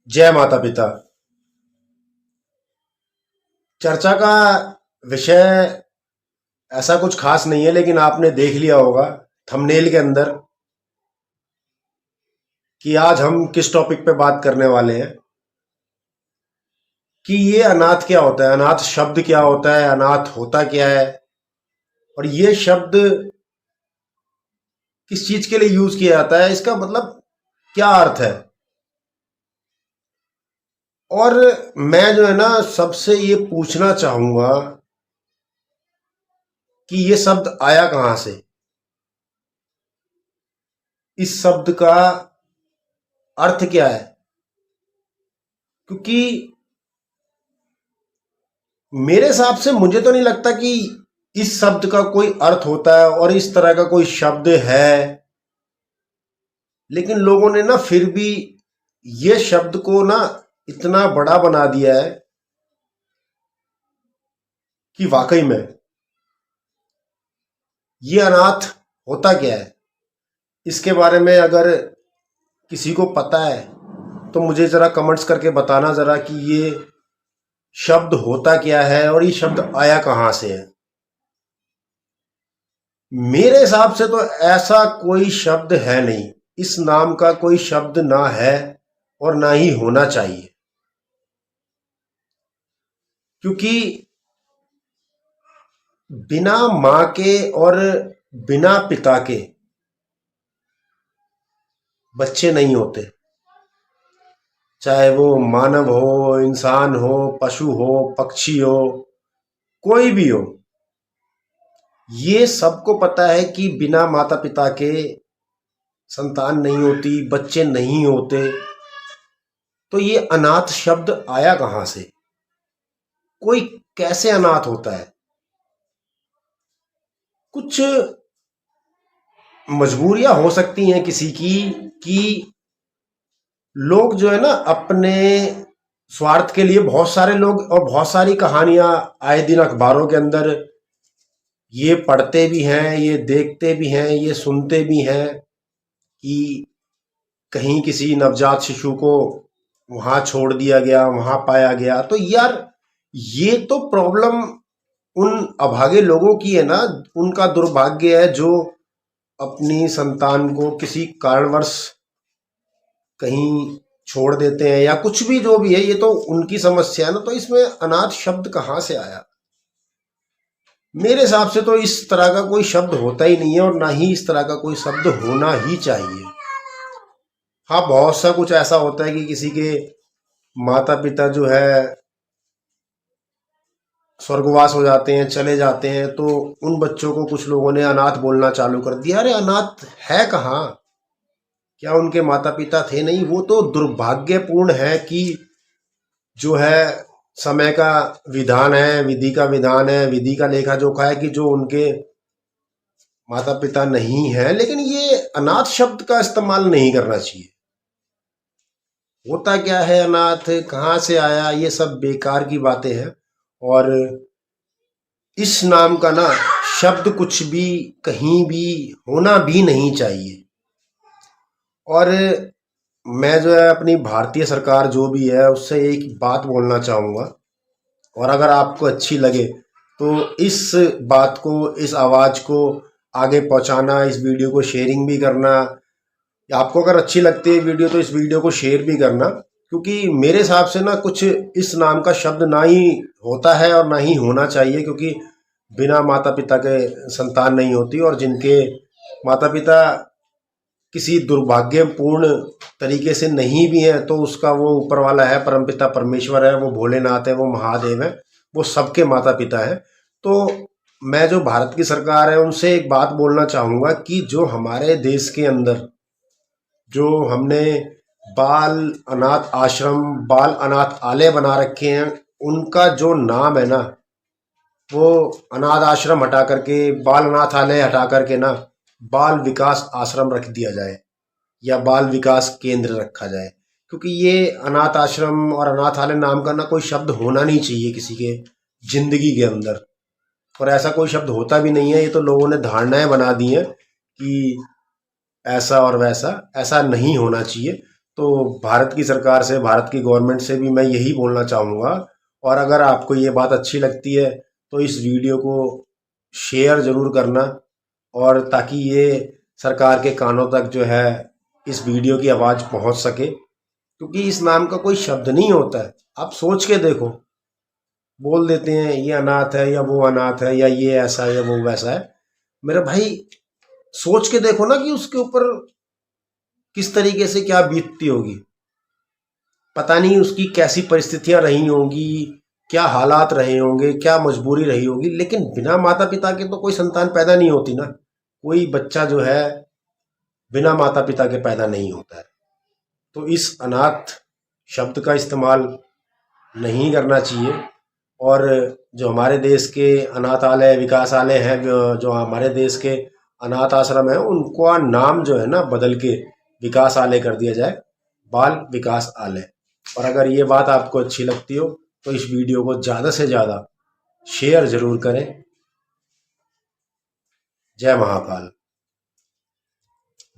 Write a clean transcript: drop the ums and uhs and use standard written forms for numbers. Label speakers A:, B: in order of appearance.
A: जय माता पिता। चर्चा का विषय ऐसा कुछ खास नहीं है, लेकिन आपने देख लिया होगा थंबनेल के अंदर कि आज हम किस टॉपिक पे बात करने वाले हैं। कि ये अनाथ क्या होता है, अनाथ शब्द क्या होता है, अनाथ होता क्या है, और ये शब्द किस चीज के लिए यूज किया जाता है, इसका मतलब क्या अर्थ है। और मैं जो है ना सबसे ये पूछना चाहूंगा कि ये शब्द आया कहां से, इस शब्द का अर्थ क्या है। क्योंकि मेरे हिसाब से मुझे तो नहीं लगता कि इस शब्द का कोई अर्थ होता है और इस तरह का कोई शब्द है। लेकिन लोगों ने ना फिर भी ये शब्द को ना इतना बड़ा बना दिया है कि वाकई में ये अनाथ होता क्या है। इसके बारे में अगर किसी को पता है तो मुझे जरा कमेंट्स करके बताना जरा कि ये शब्द होता क्या है और ये शब्द आया कहां से है। मेरे हिसाब से तो ऐसा कोई शब्द है नहीं, इस नाम का कोई शब्द ना है और ना ही होना चाहिए। क्योंकि बिना मां के और बिना पिता के बच्चे नहीं होते। चाहे वो मानव हो, इंसान हो, पशु हो, पक्षी हो, कोई भी हो। ये सबको पता है कि बिना माता पिता के संतान नहीं होती, बच्चे नहीं होते। तो ये अनाथ शब्द आया कहां से, कोई कैसे अनाथ होता है। कुछ मजबूरियां हो सकती हैं किसी की कि लोग जो है ना अपने स्वार्थ के लिए, बहुत सारे लोग और बहुत सारी कहानियां आए दिन अखबारों के अंदर ये पढ़ते भी हैं, ये देखते भी हैं, ये सुनते भी हैं कि कहीं किसी नवजात शिशु को वहां छोड़ दिया गया, वहां पाया गया। तो यार ये तो प्रॉब्लम उन अभागे लोगों की है ना, उनका दुर्भाग्य है जो अपनी संतान को किसी कारणवश कहीं छोड़ देते हैं या कुछ भी जो भी है, ये तो उनकी समस्या है ना। तो इसमें अनाथ शब्द कहां से आया। मेरे हिसाब से तो इस तरह का कोई शब्द होता ही नहीं है और ना ही इस तरह का कोई शब्द होना ही चाहिए। हाँ, बहुत सा कुछ ऐसा होता है कि किसी के माता पिता जो है स्वर्गवास हो जाते हैं, चले जाते हैं, तो उन बच्चों को कुछ लोगों ने अनाथ बोलना चालू कर दिया। अरे अनाथ है कहाँ, क्या उनके माता पिता थे नहीं। वो तो दुर्भाग्यपूर्ण है कि जो है समय का विधान है, विधि का विधान है, विधि का लेखा जोखा है कि जो उनके माता पिता नहीं है। लेकिन ये अनाथ शब्द का इस्तेमाल नहीं करना चाहिए। होता क्या है, अनाथ कहाँ से आया, ये सब बेकार की बातें हैं। और इस नाम का ना शब्द कुछ भी कहीं भी होना भी नहीं चाहिए। और मैं जो है अपनी भारतीय सरकार जो भी है उससे एक बात बोलना चाहूँगा, और अगर आपको अच्छी लगे तो इस बात को, इस आवाज़ को आगे पहुंचाना, इस वीडियो को शेयरिंग भी करना। आपको अगर अच्छी लगती है वीडियो तो इस वीडियो को शेयर भी करना। क्योंकि मेरे हिसाब से ना कुछ इस नाम का शब्द ना ही होता है और ना ही होना चाहिए। क्योंकि बिना माता पिता के संतान नहीं होती, और जिनके माता पिता किसी दुर्भाग्यपूर्ण तरीके से नहीं भी हैं तो उसका वो ऊपर वाला है, परमपिता परमेश्वर है, वो भोलेनाथ है, वो महादेव है, वो सबके माता पिता है। तो मैं जो भारत की सरकार है उनसे एक बात बोलना चाहूँगा कि जो हमारे देश के अंदर जो हमने बाल अनाथ आश्रम, बाल अनाथ आलय बना रखे हैं, उनका जो नाम है ना, वो अनाथ आश्रम हटा करके, बाल अनाथालय हटा करके ना बाल विकास आश्रम रख दिया जाए या बाल विकास केंद्र रखा जाए। क्योंकि ये अनाथ आश्रम और अनाथालय नाम का ना कोई शब्द होना नहीं चाहिए किसी के जिंदगी के अंदर। और ऐसा कोई शब्द होता भी नहीं है, ये तो लोगों ने धारणाएं बना दी हैं कि ऐसा और वैसा, ऐसा नहीं होना चाहिए। तो भारत की सरकार से, भारत की गवर्नमेंट से भी मैं यही बोलना चाहूँगा। और अगर आपको ये बात अच्छी लगती है तो इस वीडियो को शेयर ज़रूर करना, और ताकि ये सरकार के कानों तक जो है इस वीडियो की आवाज़ पहुंच सके, क्योंकि इस नाम का कोई शब्द नहीं होता है। आप सोच के देखो, बोल देते हैं ये अनाथ है या वो अनाथ है, या ये ऐसा है या वो वैसा है। मेरे भाई सोच के देखो ना कि उसके ऊपर किस तरीके से क्या बीतती होगी। पता नहीं उसकी कैसी परिस्थितियां रही होंगी, क्या हालात रहे होंगे, क्या मजबूरी रही होगी, लेकिन बिना माता पिता के तो कोई संतान पैदा नहीं होती ना। कोई बच्चा जो है बिना माता पिता के पैदा नहीं होता है। तो इस अनाथ शब्द का इस्तेमाल नहीं करना चाहिए। और जो हमारे देश के अनाथालय, विकासालय हैं, जो हमारे देश के अनाथ आश्रम है, उनका नाम जो है ना बदल के विकासालय कर दिया जाए, बाल विकास आलय। और अगर ये बात आपको अच्छी लगती हो तो इस वीडियो को ज़्यादा से ज़्यादा शेयर ज़रूर करें। जय महाकाल।